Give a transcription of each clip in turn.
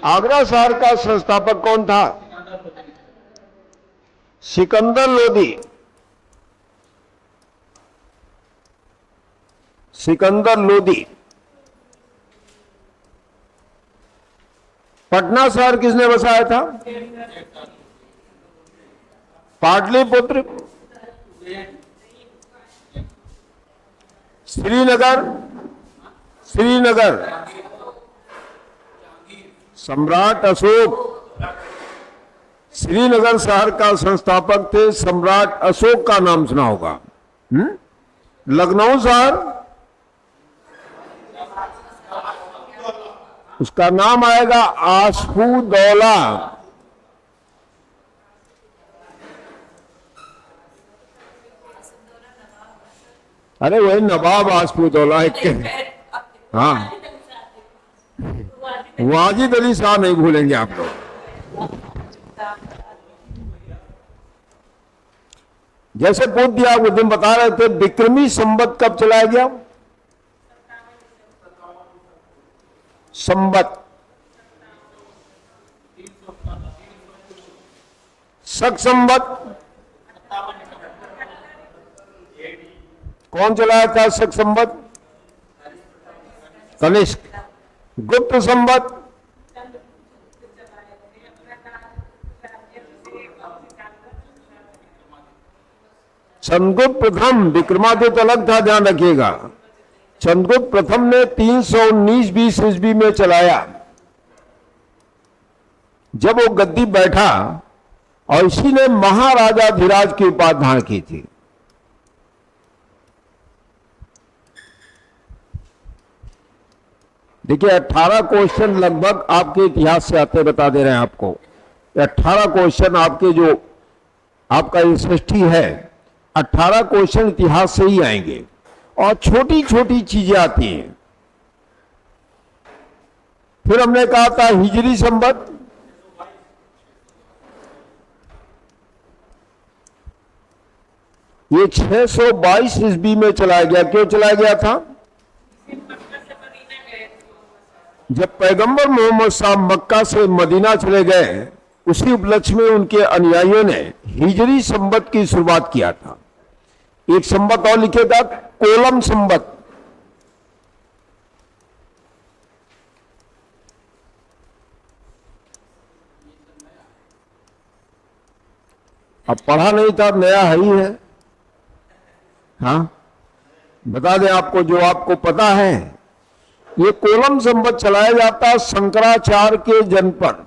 आगरा शहर का संस्थापक कौन था? सिकंदर लोदी। सिकंदर लोदी। पटना शहर किसने बसाया था? पाटलिपुत्र। श्रीनगर। श्रीनगर। सम्राट अशोक। श्रीनगर शहर का संस्थापक थे सम्राट अशोक का नाम सुना होगा। लखनऊ शहर, उसका नाम आएगा आसफुदौला। अरे वही नवाब आसफुदौला एक के। हाँ, वाजिद अली शाह नहीं भूलेंगे आप लोग। जैसे पूछ दिया, उस दिन बता रहे थे विक्रमी संवत कब चलाया गया? संवत। शक संवत कौन चलाया था? शक संवत कनिष्क। गुप्त संवत चंद्रगुप्त प्रथम। विक्रमादित्य अलग था, ध्यान रखिएगा। चंद्रगुप्त प्रथम ने 319 ईस्वी में चलाया, जब वो गद्दी बैठा, और इसी ने महाराजाधिराज की उपाधि धारण की थी। देखिए 18 क्वेश्चन लगभग आपके इतिहास से आते, बता दे रहे हैं आपको। 18 क्वेश्चन आपके जो आपका एसएसटी है, 18 क्वेश्चन इतिहास से ही आएंगे, और छोटी छोटी चीजें आती हैं। फिर हमने कहा था हिजरी संवत, ये 622 ईस्वी में चलाया गया। क्यों चलाया गया था? जब पैगंबर मोहम्मद साहब मक्का से मदीना चले गए, उसी उपलक्ष्य में उनके अनुयायियों ने हिजरी संवत की शुरुआत किया था। एक संवत और लिखे था, कोलम संवत। अब पढ़ा नहीं था, नया है ही है। हाँ, बता दें आपको, जो आपको पता है, ये कोलम संवत चलाया जाता शंकराचार्य के जन्म पर।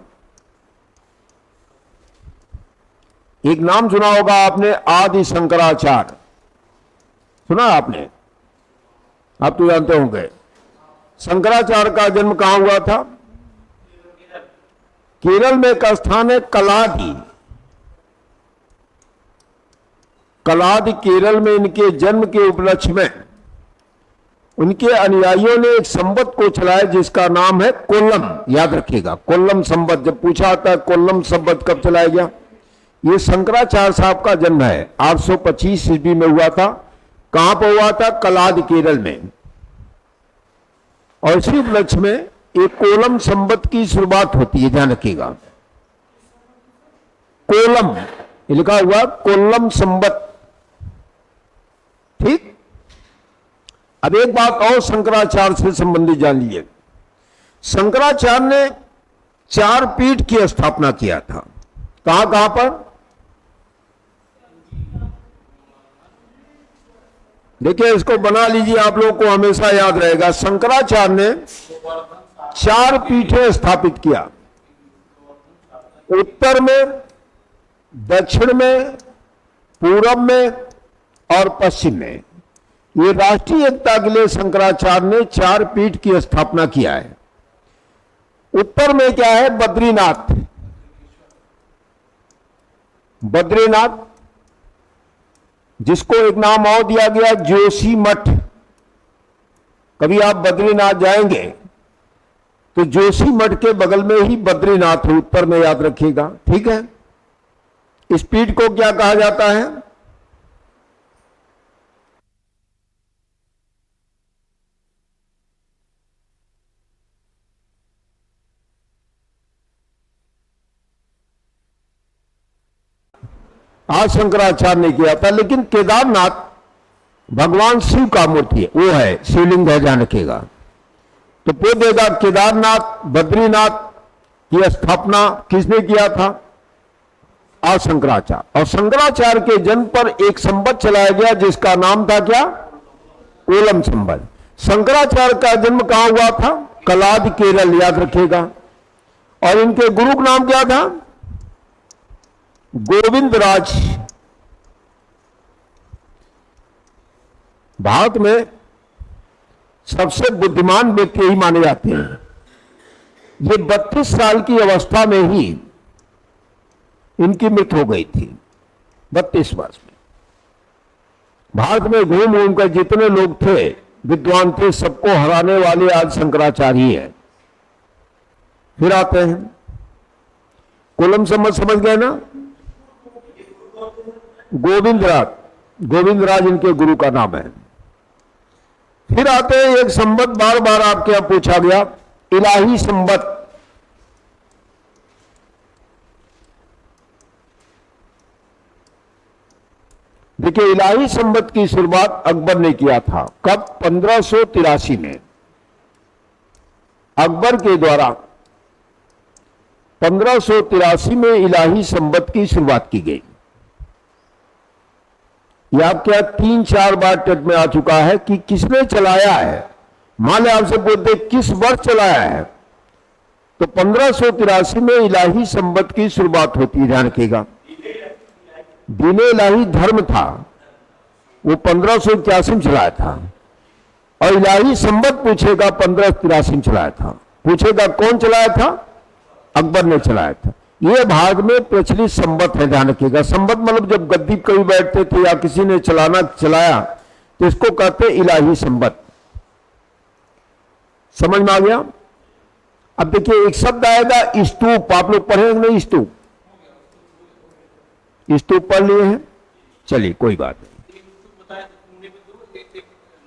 एक नाम सुना होगा आपने, आदि शंकराचार्य, सुना आपने? आप तो जानते होंगे। शंकराचार्य का जन्म कहां हुआ था? केरल में एक स्थान है कलादी। कलाद केरल में इनके जन्म के उपलक्ष्य में उनके अनुयायियों ने एक संवत को चलाया जिसका नाम है कोल्लम। याद रखिएगा, कोल्लम संवत। जब पूछा आता है कोल्लम संवत कब चलाया गया, ये शंकराचार्य साहब का जन्म है, 825 ईस्वी में हुआ था। कहां पर हुआ था? कलाद केरल में। और इसी उपलक्ष्य में एक कोलम संवत की शुरुआत होती है, ध्यान रखिएगा। कोलम लिखा हुआ, कोल्लम संवत। ठीक। अब एक बात और शंकराचार्य से संबंधित जान लीजिए। शंकराचार्य ने 4 पीठ की स्थापना किया था। कहां कहां पर? देखिए, इसको बना लीजिए, आप लोगों को हमेशा याद रहेगा। शंकराचार्य ने 4 पीठें स्थापित किया, उत्तर में, दक्षिण में, पूरब में और पश्चिम में। ये राष्ट्रीय एकता के लिए शंकराचार्य ने 4 पीठ की स्थापना किया है। उत्तर में क्या है? बद्रीनाथ। बद्रीनाथ, जिसको एक नाम और दिया गया जोशी मठ। कभी आप बद्रीनाथ जाएंगे तो जोशी मठ के बगल में ही बद्रीनाथ है, उत्तर में, याद रखिएगा। ठीक है। इस पीठ को क्या कहा जाता है? आज शंकराचार्य ने किया था। लेकिन केदारनाथ भगवान शिव का मूर्ति है, वो है, शिवलिंग है, ध्यान रखिएगा। तो पूछ देगा केदारनाथ बद्रीनाथ की स्थापना किसने किया था? आज शंकराचार्य। और शंकराचार्य के जन्म पर एक संवत चलाया गया जिसका नाम था क्या? कोलम संवत। शंकराचार्य का जन्म कहां हुआ था? कलाद केरल, याद रखिएगा। और इनके गुरु का नाम क्या था? गोविंदराज। भारत में सबसे बुद्धिमान व्यक्ति यही माने जाते हैं। ये 32 साल की अवस्था में ही इनकी मृत्यु हो गई थी, 32 वर्ष में। भारत में घूम घूम कर जितने लोग थे, विद्वान थे, सबको हराने वाले आज शंकराचार्य ही है। फिर आते हैं कोलम संवत, समझ गए ना? गोविंदराज, गोविंदराज इनके गुरु का नाम है। फिर आते हैं एक संवत बार बार आपके यहां पूछा गया, इलाही संवत। देखिए, इलाही संवत की शुरुआत अकबर ने किया था। कब? 1583 में अकबर के द्वारा 1583 में इलाही संवत की शुरुआत की गई। यह आपके यहां 3-4 बार टेट में आ चुका है कि किसने चलाया है। मान लिया आपसे बोलते किस वर्ष चलाया है, तो 1583 में इलाही संवत की शुरुआत होती है, ध्यान रखिएगा। दीन-ए इलाही धर्म था, वो 1581 में चलाया था। और इलाही संवत पूछेगा 1583 में चलाया था। पूछेगा कौन चलाया था? अकबर ने चलाया था। ये भारत में प्रचलित संवत है, ध्यान रखिएगा। संवत मतलब जब गद्दी पर कभी बैठते थे या किसी ने चलाया तो इसको कहते इलाही संवत। समझ में आ गया? अब देखिए एक शब्द आएगा स्तूप, आप लोग पढ़े नहीं? स्तूप, स्तूप पढ़ लिए हैं, चलिए कोई बात नहीं।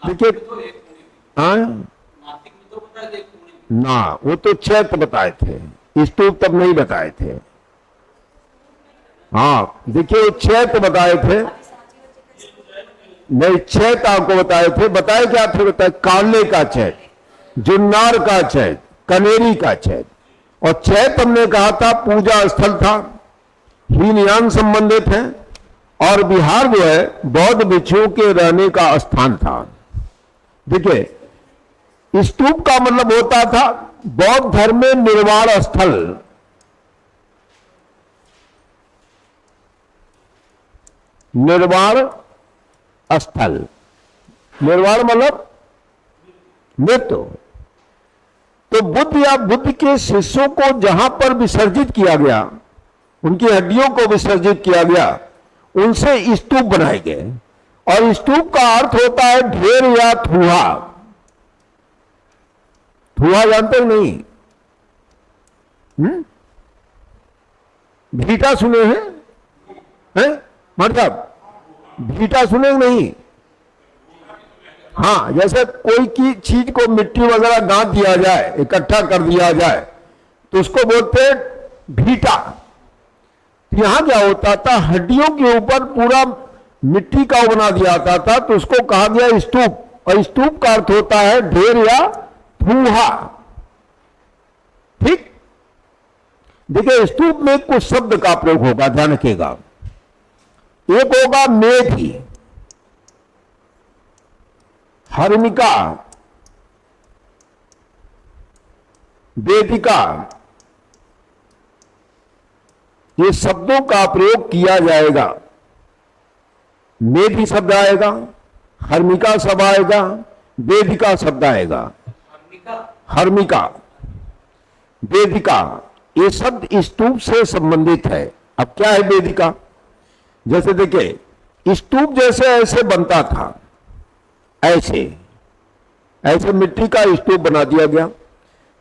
देखिए हाँ ना, वो तो चैत्र बताए थे, स्तूप तब नहीं बताए थे। हाँ देखिए, वो चैत्र बताए थे, नहीं चैत्र आपको बताए थे। बताए क्या थे? बताए काले का चैत्र, जुन्नार का चैत्र, कनेरी का चैत्र। और चैत्र हमने कहा था पूजा स्थल था, हीनयान संबंधित है। और बिहार जो है बौद्ध भिक्षुओं के रहने का स्थान था। देखिए, स्तूप का मतलब होता था बौद्ध धर्म में निर्वाण स्थल। निर्वाण स्थल, निर्वाण मतलब मृत्यु। तो बुद्ध या बुद्ध के शिष्यों को जहां पर विसर्जित किया गया, उनकी हड्डियों को विसर्जित किया गया, उनसे स्तूप बनाए गए। और स्तूप का अर्थ होता है ढेर या थूहा। थूहा जानते हो नहीं? भीटा सुने हैं? मतलब भीटा सुने नहीं? हाँ, जैसे कोई की चीज को मिट्टी वगैरह गांठ दिया जाए, इकट्ठा कर दिया जाए, तो उसको बोलते हैं भीटा। यहां क्या होता था, हड्डियों के ऊपर पूरा मिट्टी का बना दिया जाता था, तो उसको कहा गया स्तूप। और स्तूप का अर्थ होता है ढेर या थूहा। ठीक? देखिए, स्तूप में कुछ शब्द का प्रयोग होगा, ध्यान रखिएगा। एक होगा मेधी, हर्मिका, वेदिका। ये शब्दों का प्रयोग किया जाएगा। मेधी शब्द आएगा, हर्मिका शब्द आएगा, वेदिका शब्द आएगा। हर्मिका, वेदिका, ये शब्द स्तूप से संबंधित है। अब क्या है वेदिका? जैसे देखिए, स्तूप जैसे ऐसे बनता था, ऐसे ऐसे मिट्टी का स्तूप बना दिया गया।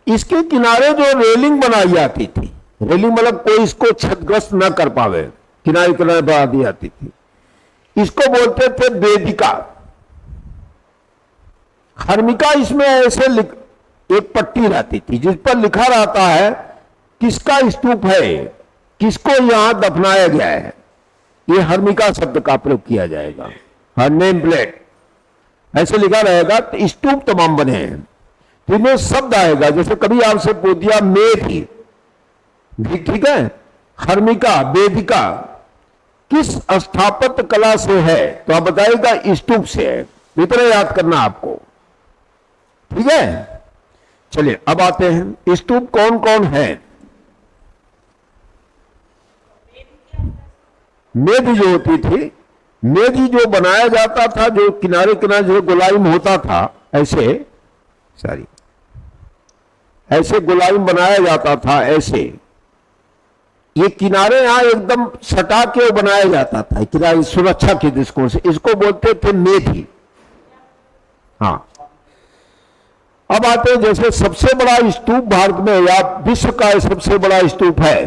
इसके किनारे जो रेलिंग बनाई जाती थी, रेलिंग मतलब कोई इसको क्षतिग्रस्त न कर पावे, किनारे किनारे बना दी जाती थी, इसको बोलते थे वेदिका। हर्मिका, इसमें ऐसे एक पट्टी रहती थी जिस पर लिखा रहता है किसका स्तूप है, किसको यहां दफनाया गया है। ये हर्मिका शब्द का प्रयोग किया जाएगा। हाँ, नेम प्लेट ऐसे लिखा रहेगा। तो स्तूप तमाम बने हैं, तो इनमें शब्द आएगा। जैसे कभी आपसे पूछ दिया मेधी, ठीक है, हर्मिका, वेदिका किस स्थापत्य कला से है, तो आप बताइएगा स्तूप से है। इतना याद करना आपको, ठीक है। चलिए अब आते हैं, स्तूप कौन कौन है। मेध जो होती थी, मेधी जो बनाया जाता था, जो किनारे किनारे जो गोलाइम होता था, ऐसे ऐसे गोलाइम बनाया जाता था। ऐसे ये किनारे यहां एकदम सटा के बनाया जाता था, किनारे सुरक्षा के दृष्टिकोण से, इसको बोलते थे मेधी। हाँ, अब आते हैं, जैसे सबसे बड़ा स्तूप भारत में या विश्व का सबसे बड़ा स्तूप है,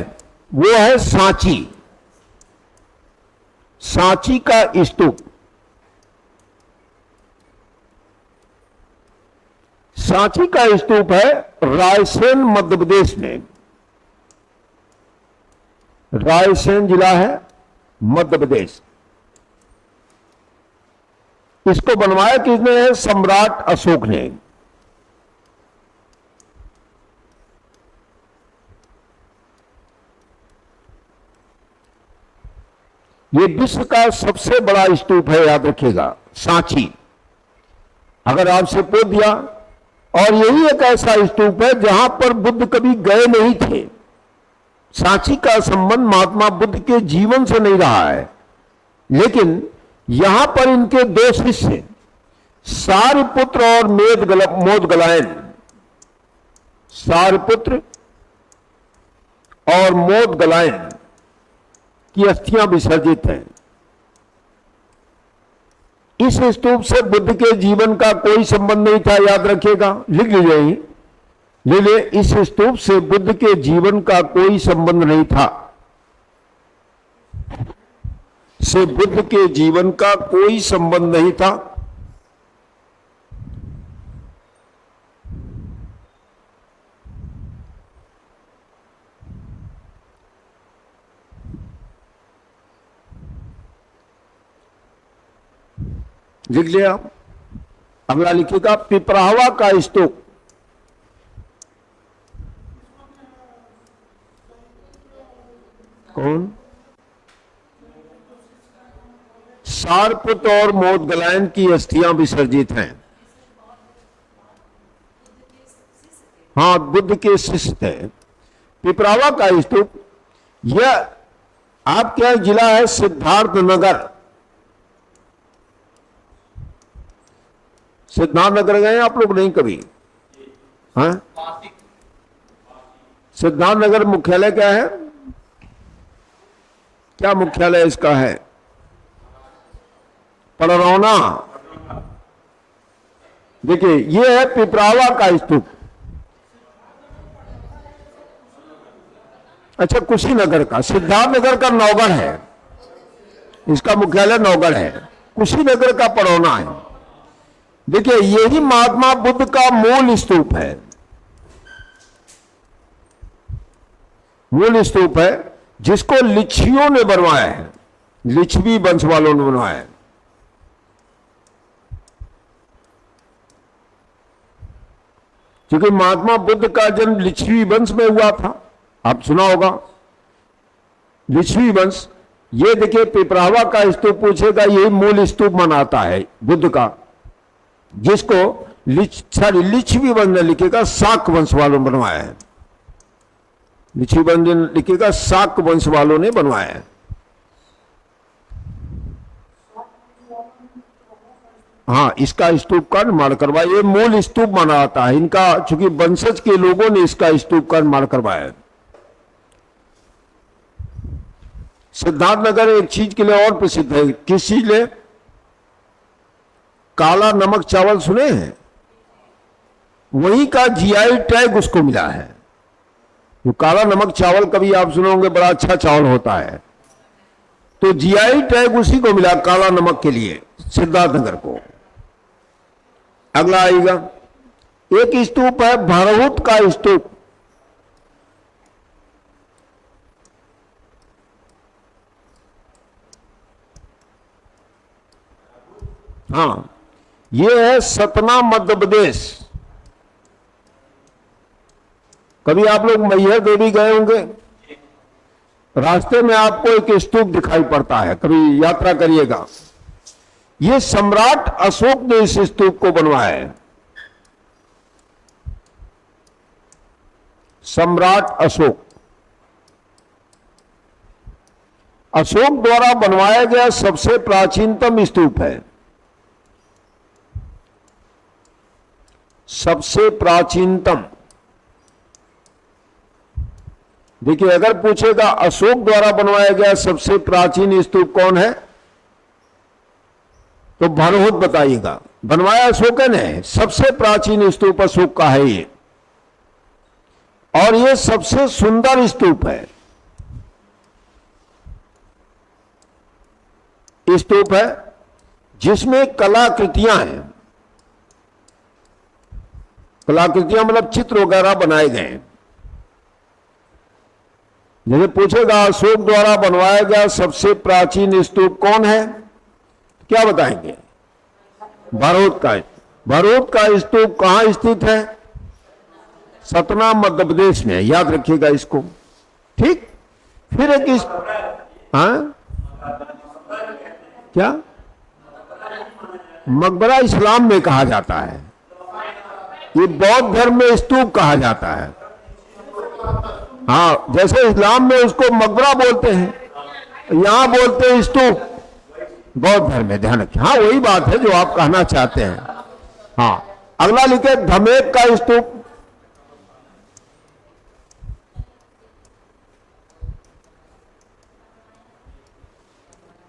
वो है सांची। सांची का स्तूप, सांची का स्तूप है रायसेन मध्य प्रदेश में। रायसेन जिला है मध्य प्रदेश। इसको बनवाया किसने है? सम्राट अशोक ने। ये विश्व का सबसे बड़ा स्तूप है, याद रखिएगा, सांची। अगर आपसे पूछ दिया, और यही एक ऐसा स्तूप है जहां पर बुद्ध कभी गए नहीं थे। सांची का संबंध महात्मा बुद्ध के जीवन से नहीं रहा है, लेकिन यहां पर इनके दो शिष्य सारिपुत्र और मोदगलायन, सारिपुत्र और मोदगलायन की अस्थियां विसर्जित हैं। इस स्तूप से बुद्ध के जीवन का कोई संबंध नहीं था, याद रखिएगा, लिख लीजिए, ले ले, इस स्तूप से बुद्ध के जीवन का कोई संबंध नहीं था, से बुद्ध के जीवन का कोई संबंध नहीं था। लिख लिया। अगला लिखिएगा, पिपरावा का स्तूप। कौन? सारपुत्र और मोदगलायन की अस्थियां विसर्जित हैं। हाँ, बुद्ध के शिष्य थे। पिपरावा का स्तूप, यह आपके जिला है सिद्धार्थ नगर। सिद्धार्थ नगर गए आप लोग? नहीं कभी? हाँ, सिद्धार्थ नगर मुख्यालय क्या है? क्या मुख्यालय इसका है? पड़रौना। देखिए, यह है पिपरावा का स्तूप। अच्छा, कुशीनगर का, सिद्धार्थ नगर का नौगढ़ है, इसका मुख्यालय नौगढ़ है। कुशीनगर का पड़रौना है। देखिए, यही महात्मा बुद्ध का मूल स्तूप है। मूल स्तूप है जिसको लिच्छवियों ने बनवाया है, लिच्छवी वंश वालों ने बनवाया है। क्योंकि महात्मा बुद्ध का जन्म लिच्छवी वंश में हुआ था, आप सुना होगा लिच्छवी वंश। ये देखिए, पिपरावा का स्तूप पूछेगा, यही मूल स्तूप मनाता है बुद्ध का, जिसको लिच्छवी वंश लिखेगा, शाक वंश वालों ने बनवाया है। लिच्छवी वंश लिखेगा, शाक वंश वालों ने बनवाया है। हाँ, इसका स्तूप का निर्माण करवाया, ये मूल स्तूप माना जाता है इनका, चूंकि वंशज के लोगों ने इसका स्तूप का निर्माण करवाया है। सिद्धार्थनगर एक चीज के लिए और प्रसिद्ध है। किस चीज लिए? काला नमक चावल सुने हैं? वहीं का जीआई टैग उसको मिला है। जो काला नमक चावल कभी आप सुने होंगे, बड़ा अच्छा चावल होता है, तो जीआई टैग उसी को मिला, काला नमक के लिए, सिद्धार्थनगर को। अगला आएगा, एक स्तूप है भरहुत का स्तूप। हाँ, ये है सतना मध्य प्रदेश। कभी आप लोग मैहर देवी गए होंगे, रास्ते में आपको एक स्तूप दिखाई पड़ता है, कभी यात्रा करिएगा। ये सम्राट अशोक ने इस स्तूप को बनवाया है। सम्राट अशोक, अशोक द्वारा बनवाया गया सबसे प्राचीनतम स्तूप है। सबसे प्राचीनतम। देखिए, अगर पूछेगा अशोक द्वारा बनवाया गया सबसे प्राचीन स्तूप कौन है, तो भरहुत बताइएगा। बनवाया अशोक ने, सबसे प्राचीन स्तूप अशोक का है ये, और ये सबसे सुंदर स्तूप है। स्तूप है जिसमें कलाकृतियां हैं। कलाकृतियां मतलब चित्र वगैरह बनाए गए हैं। जैसे पूछेगा अशोक द्वारा बनवाया गया सबसे प्राचीन स्तूप कौन है, क्या बताएंगे? भरहुत का। भरहुत का स्तूप कहां स्थित है? सतना मध्य प्रदेश में, याद रखिएगा इसको। ठीक, फिर एक हाँ, क्या मकबरा इस्लाम में कहा जाता है, ये बौद्ध धर्म में स्तूप कहा जाता है। हाँ, जैसे इस्लाम में उसको मकबरा बोलते हैं, यहां बोलते हैं स्तूप बौद्ध धर्म में, ध्यान रखिए। हाँ, वही बात है जो आप कहना चाहते हैं। हाँ, अगला लिखे धमेक का स्तूप।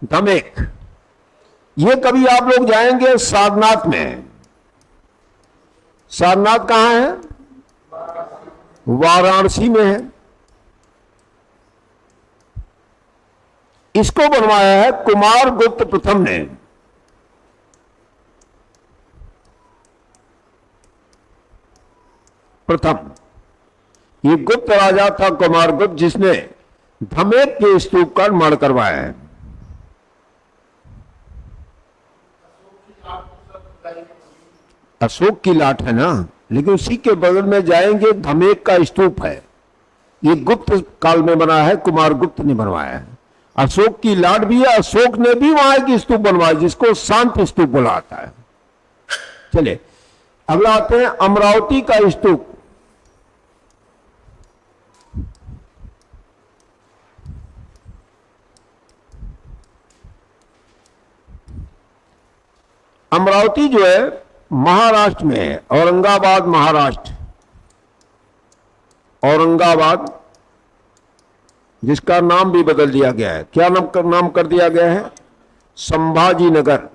धमेक, ये कभी आप लोग जाएंगे सारनाथ में। सारनाथ कहां है? वाराणसी में है। इसको बनवाया है कुमार गुप्त प्रथम ने। प्रथम, ये गुप्त राजा था कुमार गुप्त, जिसने धमेक के स्तूप का निर्माण करवाया है। अशोक की लाट है ना, लेकिन उसी के बगल में जाएंगे धमेक का स्तूप है। ये गुप्त काल में बना है, कुमार गुप्त ने बनवाया है। अशोक की लाट भी है, अशोक ने भी वहां एक स्तूप बनवाया जिसको शांत स्तूप बोला जाता है। चलिए अगला आते हैं अमरावती का स्तूप। अमरावती जो है महाराष्ट्र में है, औरंगाबाद महाराष्ट्र। औरंगाबाद, जिसका नाम भी बदल दिया गया है। क्या नाम कर दिया गया है? संभाजी नगर,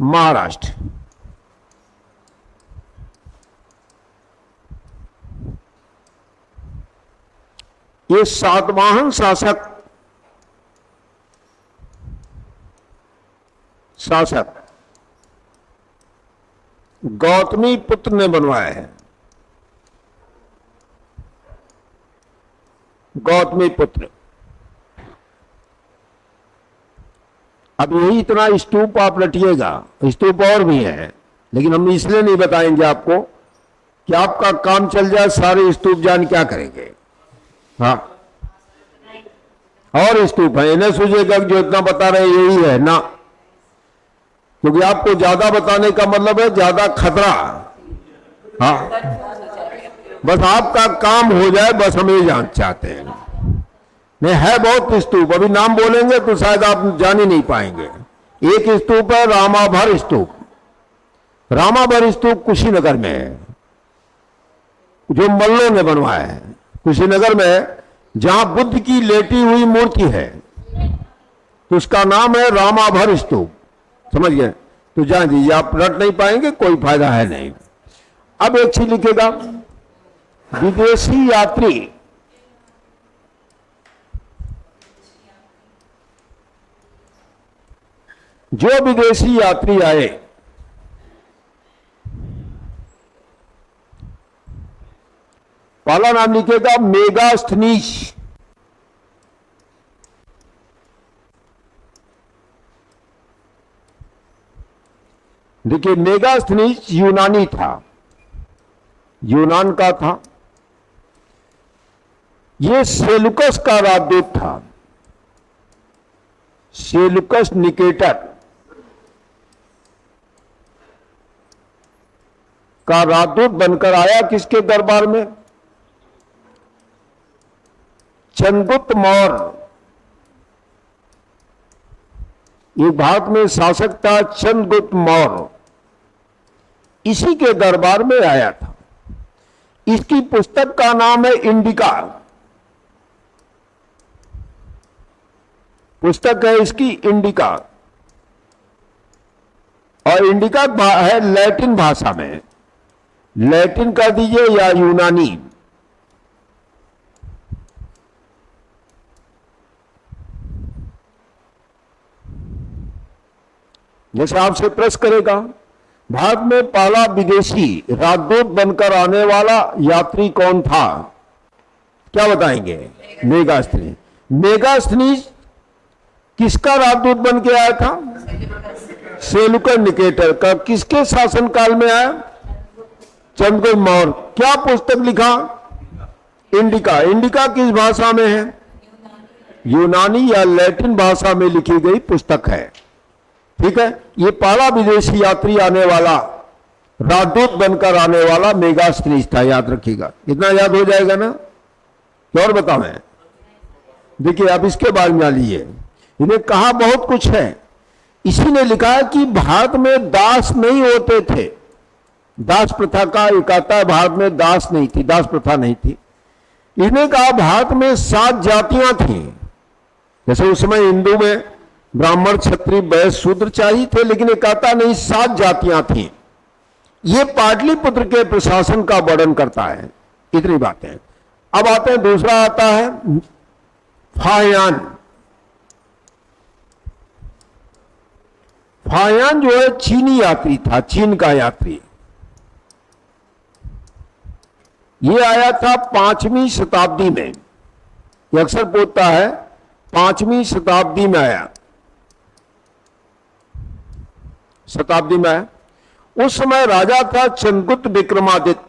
महाराष्ट्र। ये सातवाहन शासक गौतमी पुत्र ने बनवाया है। गौतमी पुत्र। अब यही इतना स्तूप आप लटिएगा, स्तूप और भी है, लेकिन हम इसलिए नहीं बताएंगे आपको कि आपका काम चल जाए, सारे स्तूप जान क्या करेंगे। हाँ, और स्तूप है, इन्हें सोचिएगा जो इतना बता रहे यही है ना, क्योंकि आपको ज्यादा बताने का मतलब है ज्यादा खतरा। हाँ, बस आपका काम हो जाए, बस हम ये जान चाहते हैं। नहीं, है बहुत स्तूप, अभी नाम बोलेंगे तो शायद आप जान ही नहीं पाएंगे। एक स्तूप है रामाभर स्तूप। रामाभर स्तूप कुशीनगर में है, जो मल्लों ने बनवाया है। कुशीनगर में जहां बुद्ध की लेटी हुई मूर्ति है, तो उसका नाम है रामाभर स्तूप। समझ गए? तो जान दीजिए, आप रट नहीं पाएंगे, कोई फायदा है नहीं। अब एक चीज लिखेगा, विदेशी यात्री। जो विदेशी यात्री आए, पहला नाम लिखेगा मेगास्थनीश। देखिए, मेगास्थनीज यूनानी था, यूनान का था। ये सेलुकस का राजदूत था, सेलुकस निकेटर का राजदूत बनकर आया किसके दरबार में? चंद्रगुप्त मौर्य। एक भारत में शासक था चंद्रगुप्त मौर्य, इसी के दरबार में आया था। इसकी पुस्तक का नाम है इंडिका। पुस्तक है इसकी इंडिका, और इंडिका है लैटिन भाषा में, लैटिन कर दीजिए या यूनानी। जैसे आपसे प्रश्न करेगा, भारत में पहला विदेशी राजदूत बनकर आने वाला यात्री कौन था, क्या बताएंगे? मेगास्थनीज। मेगास्थनीज किसका राजदूत बन के आया था? सेलुकस निकेटर का। किसके शासनकाल में आया? चंद्रगुप्त मौर्य। क्या पुस्तक लिखा? इंडिका। इंडिका किस भाषा में है? यूनानी या लैटिन भाषा में लिखी गई पुस्तक है। ठीक है, ये पहला विदेशी यात्री आने वाला, राजदूत बनकर आने वाला मेगास्थनीज था, याद रखिएगा। इतना याद हो जाएगा ना? और बताओ मैं, देखिए अब इसके बारे में जानिए। इन्हें कहा बहुत कुछ है। इसी ने लिखा है कि भारत में दास नहीं होते थे, दास प्रथा का एक आता है, भारत में दास नहीं थी, दास प्रथा नहीं थी। इन्हें कहा भारत में 7 जातियां थी। जैसे उस समय हिंदू में ब्राह्मण, क्षत्रिय, वैश्य, शूद्र चाहिए थे, लेकिन एक आता नहीं, 7 जातियां थी। ये पाटलिपुत्र के प्रशासन का वर्णन करता है। इतनी बात है। अब आते हैं, दूसरा आता है फाहियान। फाहियान जो है चीनी यात्री था, चीन का यात्री। ये आया था 5वीं शताब्दी में। ये अक्सर पूछता है, 5वीं शताब्दी में आया, शताब्दी में आया। उस समय राजा था चंद्रगुप्त विक्रमादित्य।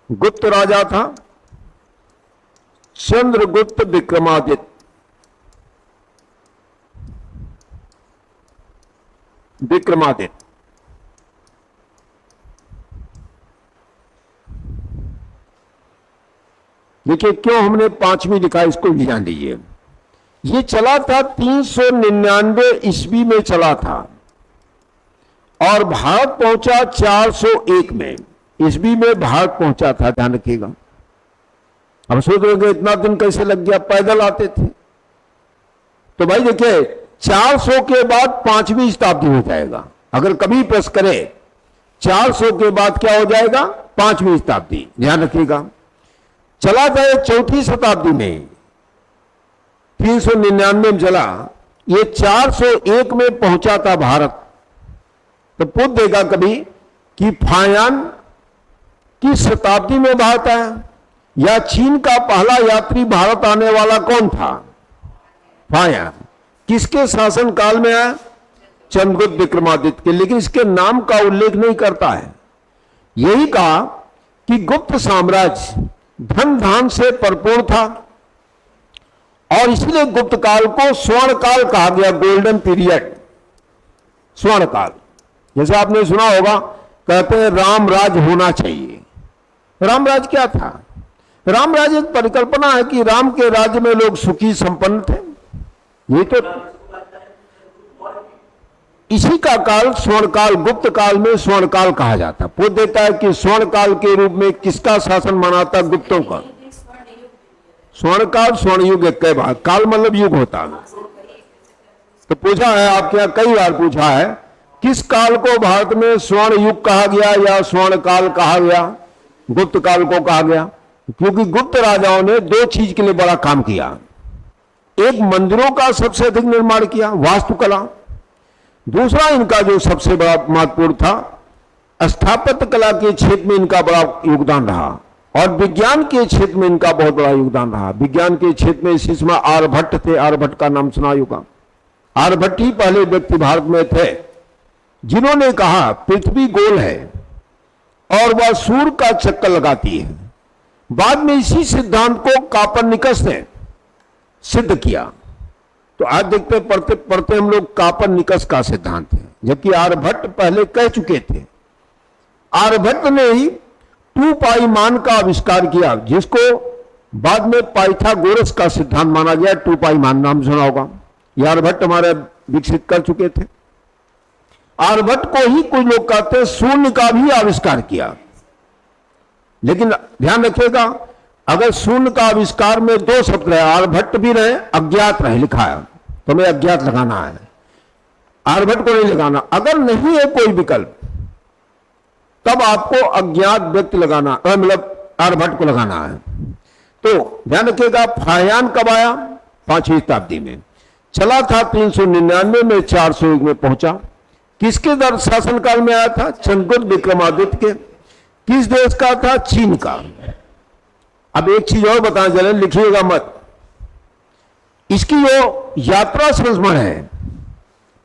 गुप्त राजा था चंद्रगुप्त विक्रमादित्य। विक्रमादित्य। देखिए क्यों हमने 5वीं लिखा, इसको भी जान लीजिए। ये चला था 399 ईस्वी में चला था, और भारत पहुंचा 401 में। ईस्वी में भारत पहुंचा था, ध्यान रखिएगा। हम सोच रहे हैं इतना दिन कैसे लग गया, पैदल आते थे। तो भाई देखिए, 400 के बाद 5वीं शताब्दी हो जाएगा। अगर कभी प्रश्न करे 400 के बाद क्या हो जाएगा? 5वीं शताब्दी, ध्यान रखिएगा। चला था ये 4थी शताब्दी में, 399 में चला, ये 401 में पहुंचा था भारत। तो पूछ देगा कभी कि फाहियान किस शताब्दी में भारत आया, या चीन का पहला यात्री भारत आने वाला कौन था? फाहियान। किसके शासन काल में आया? चंद्रगुप्त विक्रमादित्य के। लेकिन इसके नाम का उल्लेख नहीं करता है। यही कहा कि गुप्त साम्राज्य धन धान से भरपूर था, और इसलिए गुप्त काल को स्वर्ण काल कहा गया, गोल्डन पीरियड, स्वर्ण काल। जैसे आपने सुना होगा, कहते हैं रामराज होना चाहिए। रामराज क्या था? रामराज एक परिकल्पना है कि राम के राज्य में लोग सुखी संपन्न थे। ये तो इसी का काल स्वर्ण काल, गुप्त काल में स्वर्ण काल कहा जाता। पूछ देता है कि स्वर्ण काल के रूप में किसका शासन माना था? गुप्तों का। स्वर्ण काल, स्वर्ण युग एक कई बार, काल मतलब युग होता है। तो पूछा है आपके यहां, कई बार पूछा है, किस काल को भारत में स्वर्ण युग कहा गया या स्वर्ण काल कहा गया, गुप्त काल को कहा गया? क्योंकि गुप्त राजाओं ने 2 चीज के लिए बड़ा काम किया। एक, मंदिरों का सबसे अधिक निर्माण किया, वास्तुकला। दूसरा, इनका जो सबसे बड़ा महत्वपूर्ण था, स्थापत्य कला के क्षेत्र में इनका बड़ा योगदान रहा, और विज्ञान के क्षेत्र में इनका बहुत बड़ा योगदान रहा। विज्ञान के क्षेत्र में इस समय आर्यभट्ट थे, आर्यभट्ट का नाम सुना होगा। आर्यभट्ट ही पहले व्यक्ति भारत में थे जिन्होंने कहा पृथ्वी गोल है और वह सूर्य का चक्कर लगाती है। बाद में इसी सिद्धांत को कापरनिकस ने सिद्ध किया। तो आज देखते पढ़ते पढ़ते हम लोग कापरनिकस का सिद्धांत है, जबकि आर्यभट्ट पहले कह चुके थे। आर्यभट्ट ने ही 2 पाई मान का आविष्कार किया, जिसको बाद में पाइथागोरस का सिद्धांत माना गया। 2 पाई मान नाम सुना होगा, यह आर्यभट्ट हमारे विकसित कर चुके थे। आर्यभट्ट को ही कुछ लोग कहते हैं शून्य का भी आविष्कार किया। लेकिन ध्यान रखिएगा, अगर शून्य का आविष्कार में 2 शब्द रहे, आर्यभट्ट भी रहे, अज्ञात रहे, लिखा है तो हमें अज्ञात लगाना है, आर्यभट्ट को नहीं लगाना। अगर नहीं है कोई विकल्प तब आपको अज्ञात व्यक्ति लगाना, मतलब आर्यभट्ट को लगाना है। तो ध्यान रखिएगा, फाहियान कब आया? 5वीं शताब्दी में। चला था 399 में, 401 में पहुंचा। किसके दर शासनकाल में आया था? चंद्रगुप्त विक्रमादित्य के। किस देश का था? चीन का। अब एक चीज और बताना चले, लिखिएगा मत, इसकी जो यात्रा संस्मरण है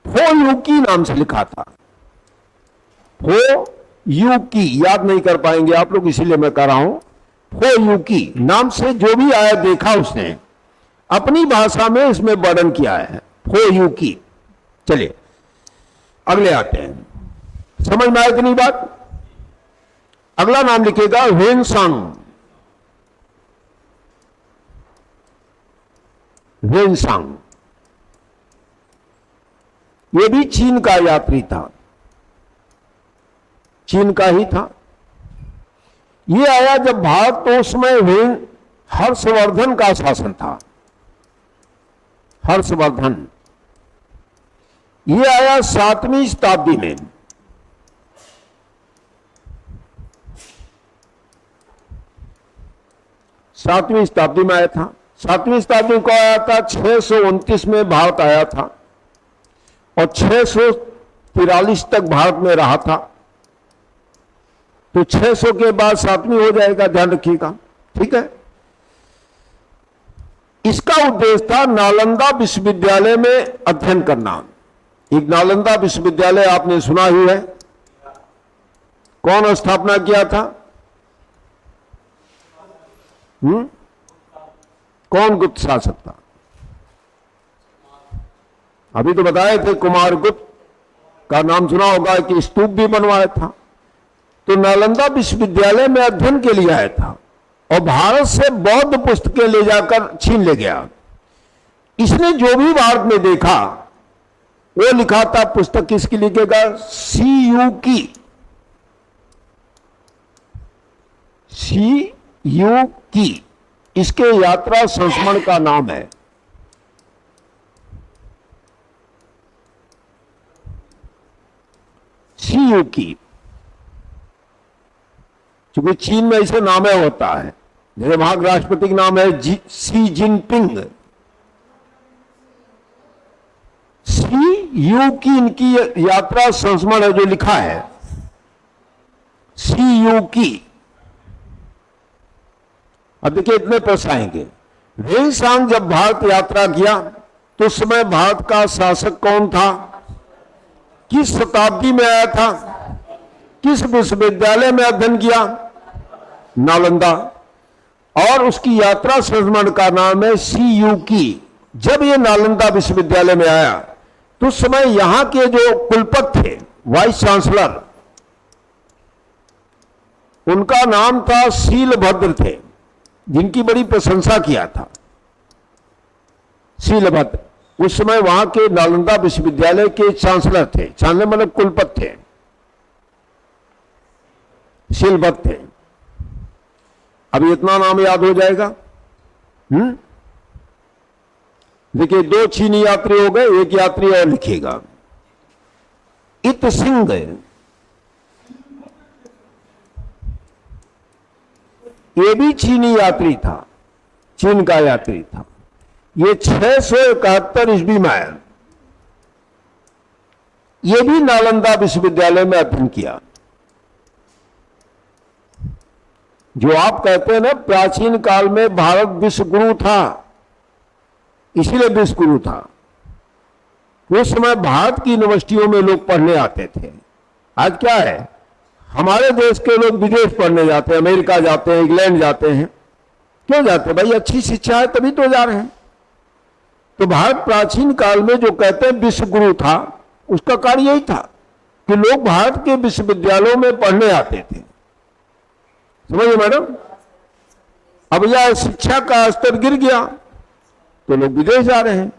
फो यूकी नाम से लिखा था। फो यूकी याद नहीं कर पाएंगे आप लोग, इसीलिए मैं कह रहा हूं। फो यूकी नाम से जो भी आया देखा उसने अपनी भाषा में इसमें वर्णन किया है, फो यूकी। चलिए अगले आते हैं, समझ में आया कि नहीं बात? अगला नाम लिखेगा ह्वेनसांग। ह्वेनसांग ये भी चीन का यात्री था, चीन का ही था। ये आया जब भारत, तो उसमें हर्षवर्धन का शासन था। हर्षवर्धन ये आया 7वीं शताब्दी में। सातवीं शताब्दी में आया था। 7वीं शताब्दी को आया था, 629 में भारत आया था और 643 तक भारत में रहा था। तो 600 के बाद 7वीं हो जाएगा, ध्यान रखिएगा, ठीक है। इसका उद्देश्य था नालंदा विश्वविद्यालय में अध्ययन करना। एक नालंदा विश्वविद्यालय आपने सुना ही है, कौन स्थापना किया था? कौन गुप्त शासक था? अभी तो बताए थे, कुमारगुप्त का नाम सुना होगा कि स्तूप भी बनवाया था। तो नालंदा विश्वविद्यालय में अध्ययन के लिए आया था और भारत से बौद्ध पुस्तकें ले जाकर छीन ले गया। इसने जो भी भारत में देखा वो लिखा था। पुस्तक किसकी लिखेगा? CU की। CU की इसके यात्रा संस्मरण का नाम है। CU की, क्योंकि चीन में ऐसे नाम होता है, जैसे वहां के राष्ट्रपति का नाम है शी जिनपिंग। CU की इनकी यात्रा संस्मरण है जो लिखा है, CU की। अब देखिए इतने प्रश्न आएंगे। ह्वेनसांग जब भारत यात्रा किया तो उस समय भारत का शासक कौन था? किस शताब्दी में आया था? किस विश्वविद्यालय में अध्ययन किया? नालंदा। और उसकी यात्रा संस्मरण का नाम है CU की। जब ये नालंदा विश्वविद्यालय में आया तो उस समय यहां के जो कुलपति थे, वाइस चांसलर, उनका नाम था शीलभद्र थे, जिनकी बड़ी प्रशंसा किया था। शीलभद्र उस समय वहां के नालंदा विश्वविद्यालय के चांसलर थे। चांसलर मतलब कुलपति थे, शीलभद्र थे। अभी इतना नाम याद हो जाएगा। देखिए 2 चीनी यात्री हो गए, एक यात्री और लिखिएगा, इत सिंह। ये भी चीनी यात्री था, चीन का यात्री था। ये 671 ईस्वी में आया। ये भी नालंदा विश्वविद्यालय में अध्ययन किया। जो आप कहते हैं ना प्राचीन काल में भारत विश्व गुरु था, इसीलिए विश्व गुरु था। उस समय भारत की यूनिवर्सिटियों में लोग पढ़ने आते थे। आज क्या है, हमारे देश के लोग विदेश पढ़ने जाते हैं, अमेरिका जाते हैं, इंग्लैंड जाते हैं। क्यों जाते हैं भाई? अच्छी शिक्षा है तभी तो जा रहे हैं। तो भारत प्राचीन काल में जो कहते हैं विश्व गुरु था, उसका कार्य यही था कि लोग भारत के विश्वविद्यालयों में पढ़ने आते थे। समझिए मैडम? अब यह शिक्षा का स्तर गिर गया तो लोग विदेश जा रहे हैं।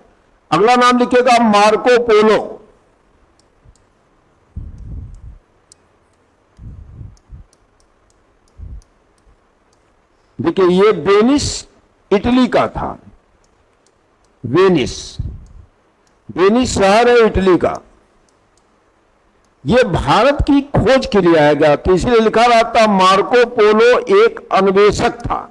अगला नाम लिखेगा मार्को पोलो। देखिए, ये वेनिस इटली का था। वेनिस शहर है इटली का। ये भारत की खोज के लिए आया गया, तो इसलिए लिखा रहता मार्को पोलो एक अन्वेषक था।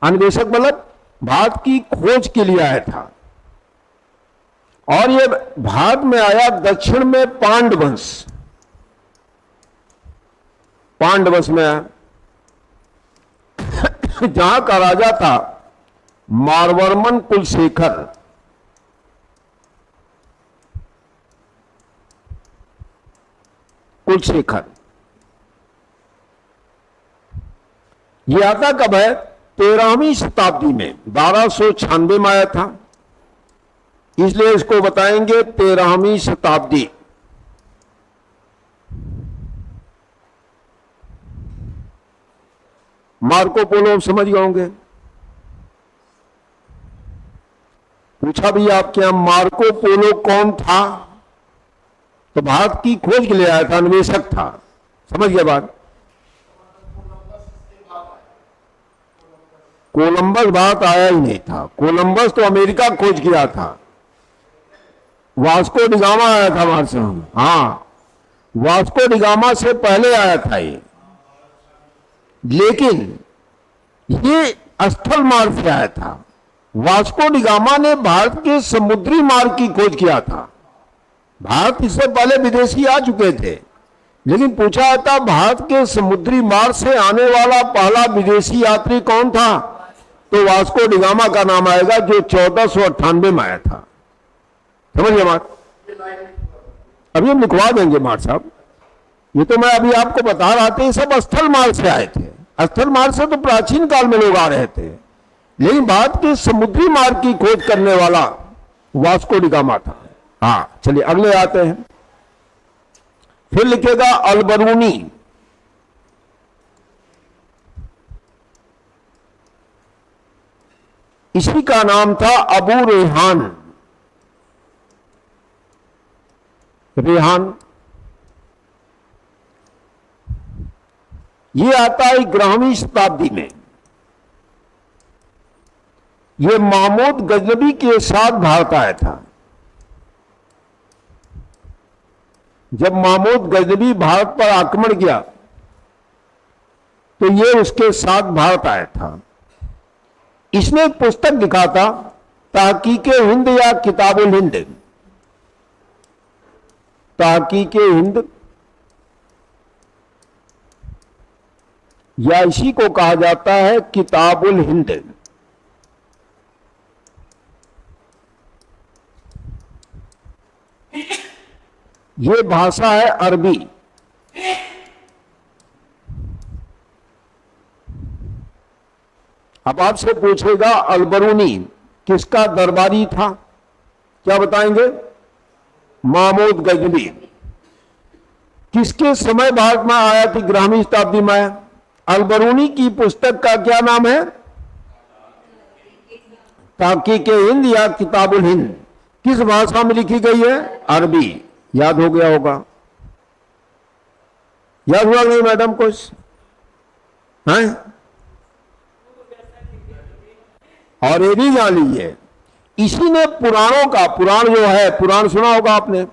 अन्वेषक मतलब भारत की खोज के लिए आया था। और ये भारत में आया दक्षिण में पांडवंश में आया, जहां का राजा था मारवर्मन कुलशेखर। ये आता कब है? 13वीं शताब्दी में, 1296 में आया था, इसलिए इसको बताएंगे 13वीं शताब्दी। मार्को पोलो समझ गए होंगे। पूछा भी आपके यहां मार्को पोलो कौन था, तो भारत की खोज के लिए आया था, अन्वेषक था। समझ गए बात? कोलंबस भारत आया ही नहीं था। कोलंबस तो अमेरिका खोज किया था। वास्को डिगामा आया था वहां से। हाँ, वास्को डिगामा से पहले आया था ये, लेकिन ये स्थल मार्ग से आया था। वास्को डिगामा ने भारत के समुद्री मार्ग की खोज किया था। भारत इससे पहले विदेशी आ चुके थे, लेकिन पूछा जाता भारत के समुद्री मार्ग से आने वाला पहला विदेशी यात्री कौन था, तो वास्को डिगामा का नाम आएगा, जो 1498 में आया था। समझिए बात? अभी हम लिखवा देंगे मार साहब। ये तो मैं अभी आपको बता रहा था, सब स्थल मार्ग से आए थे। स्थल मार्ग से तो प्राचीन काल में लोग आ रहे थे, लेकिन भारत के समुद्री मार्ग की खोज करने वाला वास्को डिगामा था। हाँ, चलिए अगले आते हैं। फिर लिखेगा अलबरूनी। इसी का नाम था अबू रेहान। ये आता है 11वीं शताब्दी में। ये महमूद गजनबी के साथ भारत आया था। जब महमूद गजनबी भारत पर आक्रमण किया तो ये उसके साथ भारत आया था। इसने एक पुस्तक लिखा था, तहकीके हिंद या किताबुल हिंद। तहकीके हिंद या इसी को कहा जाता है किताबुल हिंद। ये भाषा है अरबी। अब आपसे पूछेगा अलबरूनी किसका दरबारी था, क्या बताएंगे? महमूद गजनबी। किसके समय भारत में आया थी? 11वीं शताब्दी में आया। अलबरूनी की पुस्तक का क्या नाम है? तहकीके हिंद या किताबुल हिंद। किस भाषा में लिखी गई है? अरबी। याद हो गया होगा। याद हुआ नहीं मैडम कुछ? हैं? और ये भी जान लीजिए, इसी ने पुराणों का, पुराण जो है, पुराण सुना होगा आपने,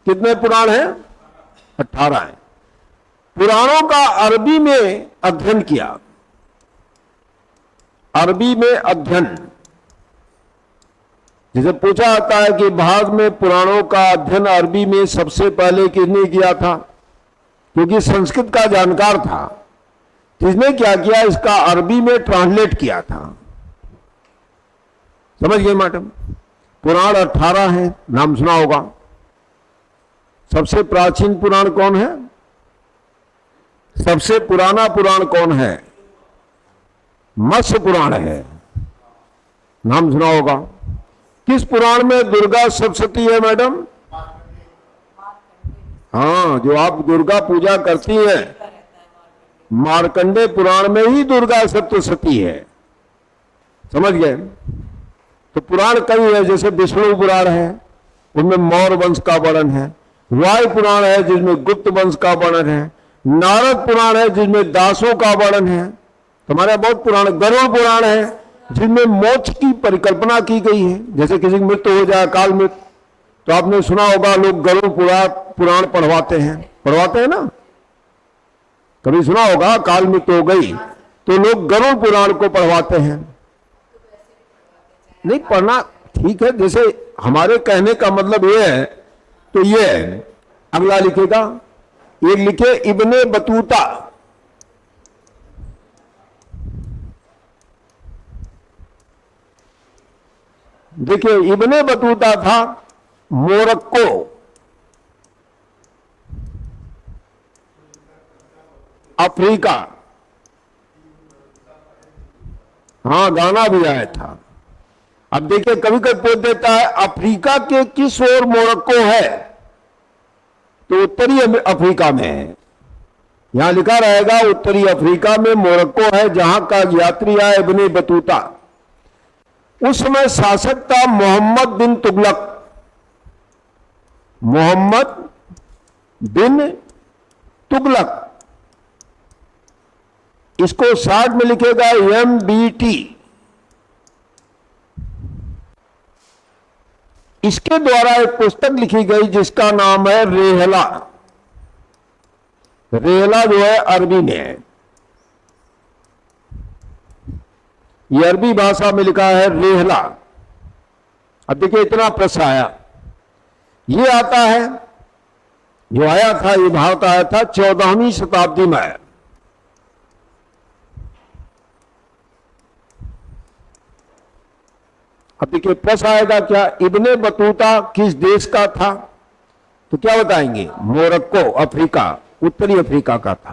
कितने पुराण हैं? 18 हैं। पुराणों का अरबी में अध्ययन किया। अरबी में अध्ययन, जैसे पूछा जाता है कि भारत में पुराणों का अध्ययन अरबी में सबसे पहले किसने किया था, क्योंकि संस्कृत का जानकार था, किसने क्या किया? इसका अरबी में ट्रांसलेट किया था। समझ गए मैडम? पुराण 18 है, नाम सुना होगा। सबसे प्राचीन पुराण कौन है? सबसे पुराना पुराण कौन है? मत्स्य पुराण है, नाम सुना होगा। किस पुराण में दुर्गा सप्तशती है मैडम? हाँ, जो आप दुर्गा पूजा करती हैं, मार्कंडे पुराण में ही दुर्गा सप्तशती है। समझ गए? तो पुराण कई है, जैसे विष्णु पुराण है, उनमें मौर्य वंश का वर्णन है। वायु पुराण है जिसमें गुप्त वंश का वर्णन है। नारद पुराण है जिसमें दासों का वर्णन है। तुम्हारे बहुत पुराण। गरुड़ पुराण है जिनमें मोक्ष की परिकल्पना की गई है। जैसे किसी की मृत्यु हो जाए, अकाल मृत्यु, तो आपने सुना होगा लोग गरुड़ पुराण पढ़वाते हैं ना? कभी सुना होगा अकाल मृत्यु हो गई तो लोग गरुड़ पुराण को पढ़वाते हैं। नहीं पढ़ना ठीक है, जैसे हमारे कहने का मतलब ये है। तो ये अगला लिखेगा, एक लिखे इब्ने बतूता। देखिए, इब्ने बतूता था मोरक्को, अफ्रीका। हाँ, गाना भी आया था। अब देखिए, कभी कभी पूछ देता है अफ्रीका के किस ओर मोरक्को है, तो उत्तरी अफ्रीका में है। यहां लिखा रहेगा उत्तरी अफ्रीका में मोरक्को है, जहां का यात्री आया इब्ने बतूता। उस समय शासक था मोहम्मद बिन तुगलक। मोहम्मद बिन तुगलक, इसको शार्ट में लिखेगा MBT। इसके द्वारा एक पुस्तक लिखी गई जिसका नाम है रेहला। रेहला जो है अरबी में है, ये अरबी भाषा में लिखा है रेहला। अब देखिए, इतना प्रश्न आया, ये आता है, जो आया था, ये भारत आया था 14वीं शताब्दी में आया। अब देखिए, प्रश्न आएगा क्या इब्ने बतूता किस देश का था? तो क्या बताएंगे? मोरक्को, अफ्रीका, उत्तरी अफ्रीका का था।